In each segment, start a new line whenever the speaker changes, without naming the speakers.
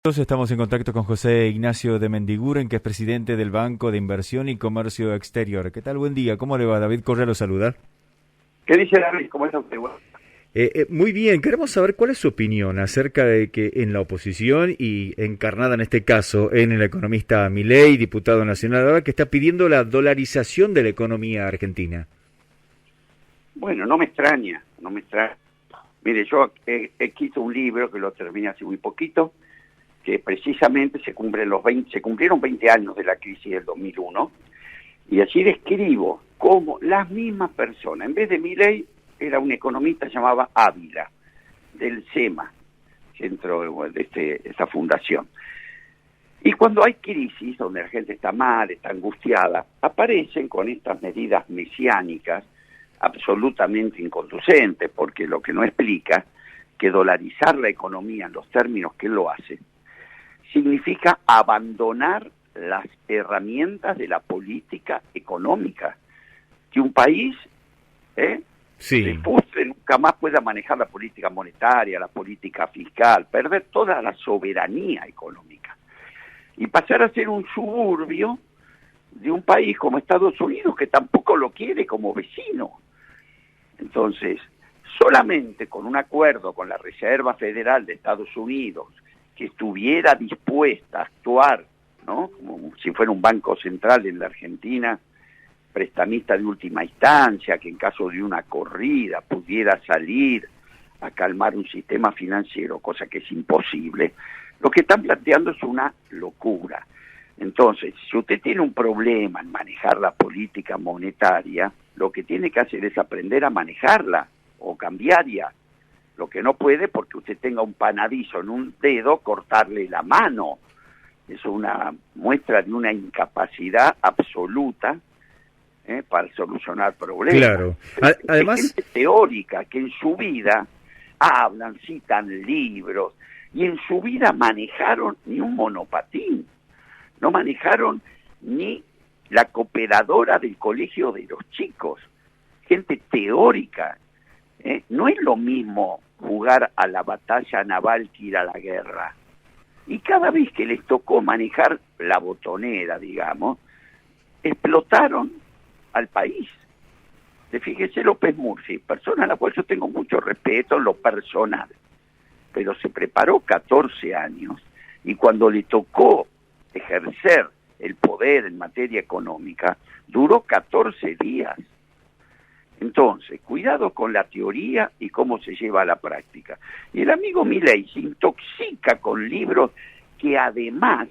Estamos en contacto con José Ignacio de Mendiguren, que es presidente del Banco de Inversión y Comercio Exterior. ¿Qué tal? Buen día. ¿Cómo le va? David Correa lo saluda.
¿Qué dice David? ¿Cómo está usted?
Muy bien. Queremos saber cuál es su opinión acerca de que en la oposición y encarnada en este caso en el economista Milei, diputado nacional, ahora que está pidiendo la dolarización de la economía argentina.
Bueno, no me extraña. Mire, yo he escrito un libro que lo terminé hace muy poquito, que precisamente se cumplieron 20 años de la crisis del 2001, y allí describo cómo las mismas personas, en vez de Milei, era un economista llamado Ávila, del SEMA, centro de esta fundación. Y cuando hay crisis, donde la gente está mal, está angustiada, aparecen con estas medidas mesiánicas, absolutamente inconducentes, porque lo que no explica que dolarizar la economía en los términos que él lo hace, significa abandonar las herramientas de la política económica, que un país nunca más pueda manejar la política monetaria, la política fiscal, perder toda la soberanía económica y pasar a ser un suburbio de un país como Estados Unidos, que tampoco lo quiere como vecino. Entonces, solamente con un acuerdo con la Reserva Federal de Estados Unidos, que estuviera dispuesta a actuar, ¿no?, como si fuera un banco central en la Argentina, prestamista de última instancia, que en caso de una corrida pudiera salir a calmar un sistema financiero, cosa que es imposible, lo que están planteando es una locura. Entonces, si usted tiene un problema en manejar la política monetaria, lo que tiene que hacer es aprender a manejarla o cambiarla. Lo que no puede, porque usted tenga un panadizo en un dedo, cortarle la mano. Es una muestra de una incapacidad absoluta para solucionar problemas.
Claro. Además,
hay gente teórica que en su vida hablan, citan libros, y en su vida manejaron ni un monopatín, no manejaron ni la cooperadora del colegio de los chicos. Gente teórica. No es lo mismo jugar a la batalla naval que ir a la guerra. Y cada vez que les tocó manejar la botonera, digamos, explotaron al país. Fíjese López Murphy, persona a la cual yo tengo mucho respeto en lo personal, pero se preparó 14 años y cuando le tocó ejercer el poder en materia económica, duró 14 días. Entonces, cuidado con la teoría y cómo se lleva a la práctica. Y el amigo Milei se intoxica con libros que además,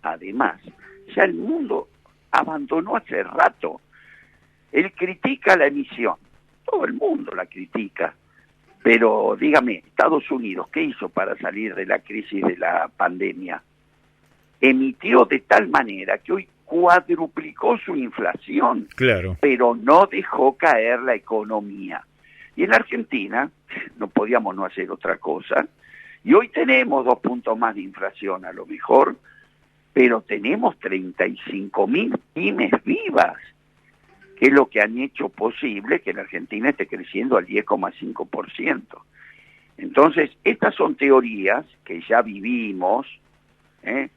ya el mundo abandonó hace rato. Él critica la emisión, todo el mundo la critica, pero dígame, Estados Unidos, ¿qué hizo para salir de la crisis de la pandemia? Emitió de tal manera que hoy cuadruplicó su inflación,
claro,
pero no dejó caer la economía. Y en Argentina no podíamos no hacer otra cosa, y hoy tenemos 2 puntos más de inflación a lo mejor, pero tenemos 35.000 pymes vivas, que es lo que han hecho posible que la Argentina esté creciendo al 10,5%. Entonces, estas son teorías que ya vivimos, que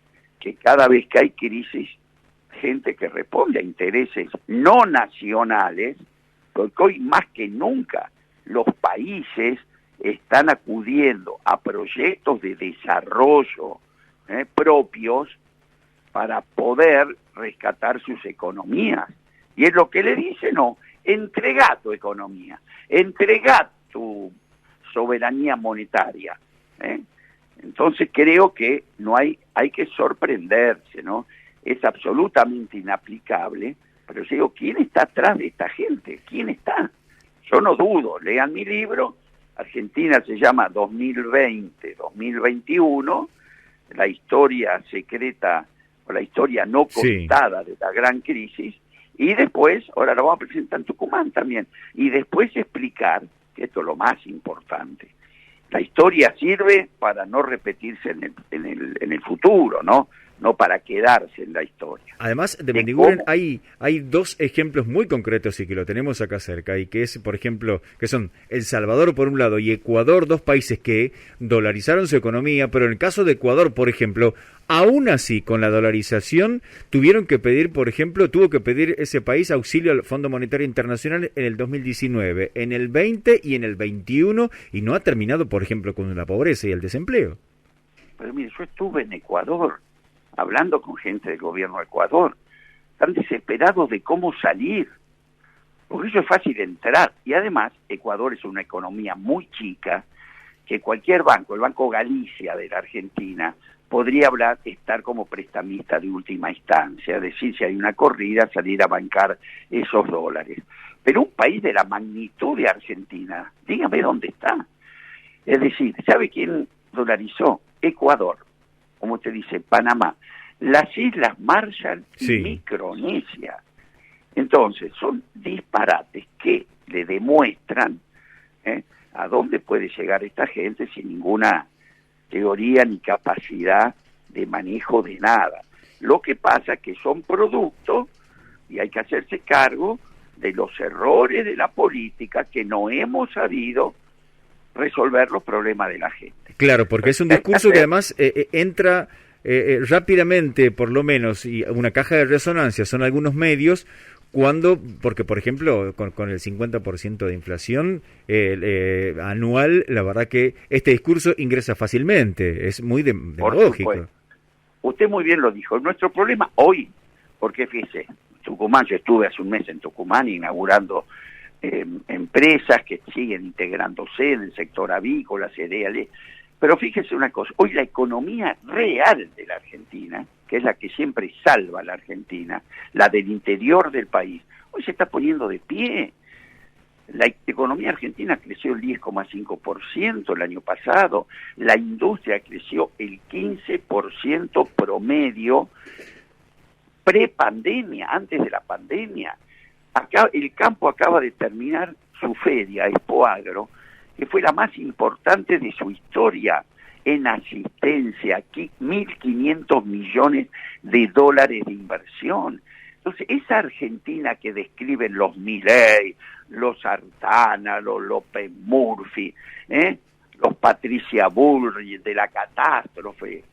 cada vez que hay crisis, gente que responde a intereses no nacionales, porque hoy más que nunca los países están acudiendo a proyectos de desarrollo propios para poder rescatar sus economías. Y es lo que le dice, no, entregá tu economía, entregá tu soberanía monetaria. Entonces creo que hay que sorprenderse, ¿no? Es absolutamente inaplicable, pero yo digo, ¿quién está atrás de esta gente? ¿Quién está? Yo no dudo, lean mi libro, Argentina se llama 2020-2021, la historia secreta o la historia no contada de la gran crisis, y después, ahora lo vamos a presentar en Tucumán también, y después explicar, que esto es lo más importante, la historia sirve para no repetirse en el futuro, ¿no? no para quedarse en la historia.
Además, de Mendiguren hay dos ejemplos muy concretos y que lo tenemos acá cerca, y que es, por ejemplo, que son El Salvador por un lado y Ecuador, dos países que dolarizaron su economía, pero en el caso de Ecuador, por ejemplo, aún así, con la dolarización, tuvo que pedir ese país auxilio al Fondo Monetario Internacional en el 2019, en el 20 y en el 21, y no ha terminado, por ejemplo, con la pobreza y el desempleo.
Pero mire, yo estuve en Ecuador, hablando con gente del gobierno de Ecuador, están desesperados de cómo salir, porque eso es fácil entrar, y además Ecuador es una economía muy chica, que cualquier banco, el Banco Galicia de la Argentina, podría estar como prestamista de última instancia, es decir, si hay una corrida, salir a bancar esos dólares. Pero un país de la magnitud de Argentina, dígame dónde está. Es decir, ¿sabe quién dolarizó? Ecuador, como usted dice, Panamá, las Islas Marshall y Micronesia. Entonces, son disparates que le demuestran a dónde puede llegar esta gente sin ninguna teoría ni capacidad de manejo de nada. Lo que pasa es que son productos, y hay que hacerse cargo de los errores de la política, que no hemos sabido resolver los problemas de la gente.
Claro, porque es un discurso que además entra rápidamente, por lo menos, y una caja de resonancia son algunos medios, porque por ejemplo, con el 50% de inflación anual, la verdad que este discurso ingresa fácilmente, es muy demagógico.
Usted muy bien lo dijo, nuestro problema hoy, porque fíjese, Tucumán, yo estuve hace un mes en Tucumán inaugurando empresas que siguen integrándose en el sector avícola, cereales, pero fíjese una cosa, hoy la economía real de la Argentina, que es la que siempre salva a la Argentina, la del interior del país, hoy se está poniendo de pie. La economía argentina creció el 10,5% el año pasado, la industria creció el 15% promedio prepandemia, antes de la pandemia. Acá el campo acaba de terminar su feria, Expoagro, que fue la más importante de su historia en asistencia, aquí 1.500 millones de dólares de inversión. Entonces, esa Argentina que describen los Milei, los Artana, los López Murphy, los Patricia Bullrich de la catástrofe,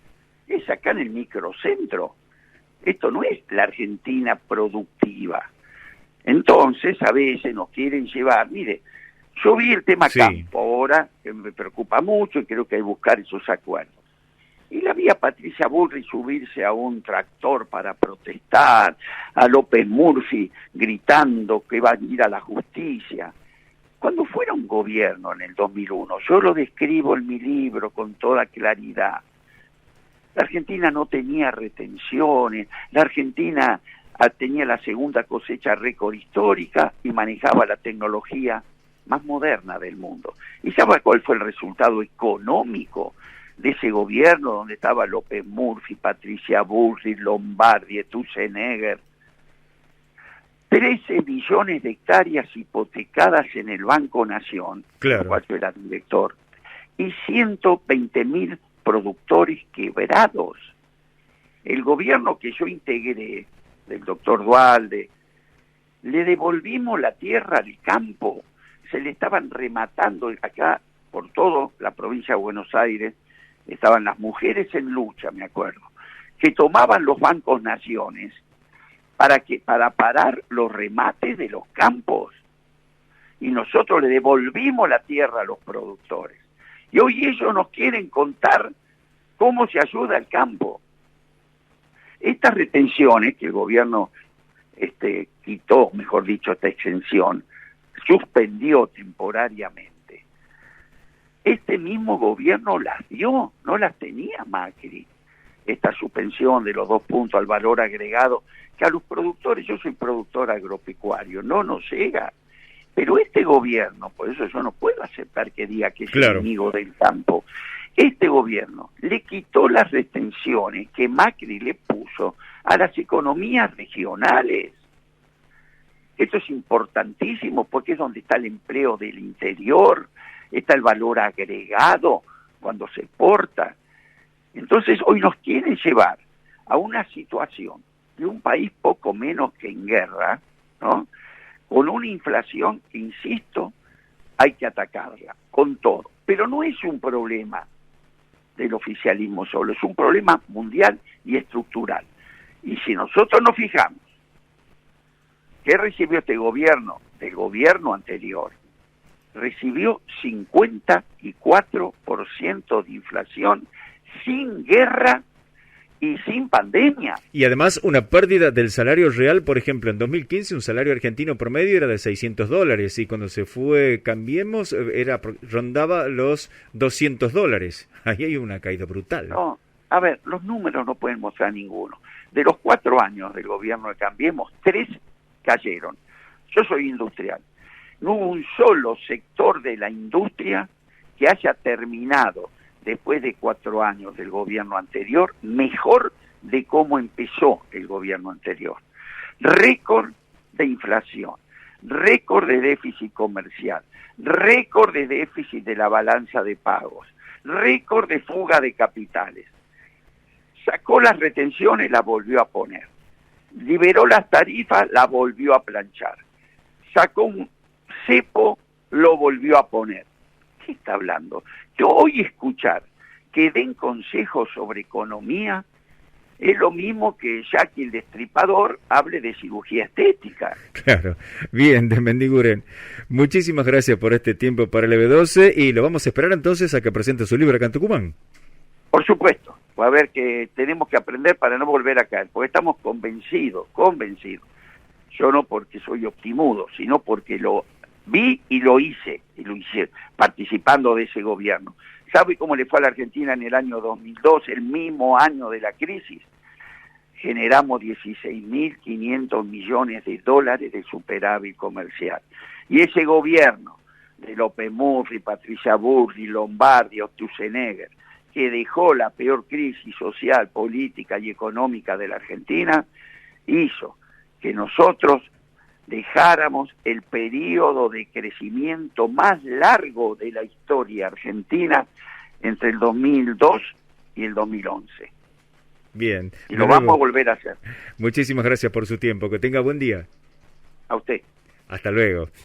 es acá en el microcentro. Esto no es la Argentina productiva. Entonces, a veces nos quieren llevar, mire, yo vi el tema campo ahora, que me preocupa mucho y creo que hay que buscar esos acuerdos. Y la vi a Patricia Bullrich subirse a un tractor para protestar, a López Murphy gritando que va a ir a la justicia. Cuando fuera un gobierno en el 2001, yo lo describo en mi libro con toda claridad, la Argentina no tenía retenciones, la Argentina tenía la segunda cosecha récord histórica y manejaba la tecnología más moderna del mundo. ¿Y sabe cuál fue el resultado económico de ese gobierno donde estaba López Murphy, Patricia Bullrich, Lombardi, Sturzenegger? 13 millones de hectáreas hipotecadas en el Banco Nación,
claro,
lo cual yo era director, y 120.000 productores quebrados. El gobierno que yo integré, del doctor Duhalde, le devolvimos la tierra al campo, se le estaban rematando acá por todo la provincia de Buenos Aires, estaban las mujeres en lucha, me acuerdo, que tomaban los bancos naciones para parar los remates de los campos, y nosotros le devolvimos la tierra a los productores. Y hoy ellos nos quieren contar cómo se ayuda al campo. Estas retenciones que el gobierno quitó, mejor dicho, esta exención, suspendió temporariamente. Este mismo gobierno las dio, no las tenía Macri. Esta suspensión de los 2 puntos al valor agregado, que a los productores, yo soy productor agropecuario, no nos llega. Pero este gobierno, por eso yo no puedo aceptar que diga que es enemigo del campo, este gobierno le quitó las retenciones que Macri le puso a las economías regionales. Esto es importantísimo porque es donde está el empleo del interior, está el valor agregado cuando se exporta. Entonces hoy nos quieren llevar a una situación de un país poco menos que en guerra, ¿no? Con una inflación que, insisto, hay que atacarla con todo. Pero no es un problema del oficialismo solo, es un problema mundial y estructural. Y si nosotros nos fijamos, ¿qué recibió este gobierno? Del gobierno anterior. Recibió 54% de inflación sin guerra y sin pandemia.
Y además una pérdida del salario real. Por ejemplo, en 2015 un salario argentino promedio era de $600 y cuando se fue Cambiemos rondaba los $200. Ahí hay una caída brutal.
No, a ver, los números no pueden mostrar ninguno. De los 4 años del gobierno de Cambiemos, 3 cayeron. Yo soy industrial. No hubo un solo sector de la industria que haya terminado después de 4 años del gobierno anterior mejor de cómo empezó el gobierno anterior. Récord de inflación, récord de déficit comercial, récord de déficit de la balanza de pagos, récord de fuga de capitales. Sacó las retenciones, las volvió a poner. Liberó las tarifas, las volvió a planchar. Sacó un cepo, lo volvió a poner. ¿Qué está hablando? Yo hoy escuchar que den consejos sobre economía es lo mismo que Jackie el Destripador hable de cirugía estética.
Claro. Bien, de Mendiguren. Muchísimas gracias por este tiempo para el EB12 y lo vamos a esperar entonces a que presente su libro acá en Tucumán.
Por supuesto. A ver, que tenemos que aprender para no volver a caer, porque estamos convencidos. Yo no porque soy optimudo, sino porque lo vi y lo hice participando de ese gobierno. ¿Sabe cómo le fue a la Argentina en el año 2002, el mismo año de la crisis? Generamos 16.500 millones de dólares de superávit comercial. Y ese gobierno de López Murphy, Patricia Burri, Lombardi, Sturzenegger, que dejó la peor crisis social, política y económica de la Argentina, hizo que nosotros dejáramos el periodo de crecimiento más largo de la historia argentina entre el 2002 y el 2011.
Bien.
Y lo vamos a volver a hacer.
Muchísimas gracias por su tiempo. Que tenga buen día.
A usted.
Hasta luego.